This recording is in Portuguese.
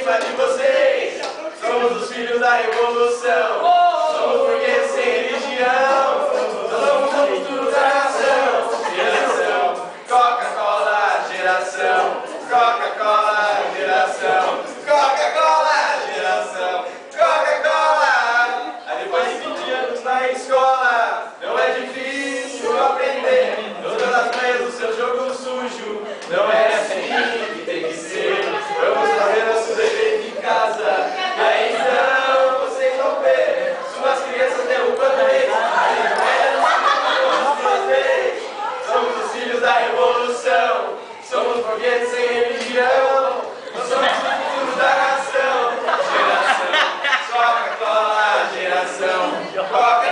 cima de vocês. Somos os filhos da revolução. Somos burgueses sem religião. Somos o futuro da nação. Geração Coca-Cola, geração Coca-Cola, geração Coca-Cola, geração Coca-Cola. Aí depois de 20 anos na escola, não é difícil aprender. Todas as manhãs do seu jogo sujo. Não é assim que tem que ser. Vamos fazer nosso dever de casa. E aí então vocês vão ver suas crianças derrubando eles. Somos os filhos da revolução. Somos burgueses sem religião. Nós somos o futuro da nação. Geração Coca-Cola, geração Coca-Cola.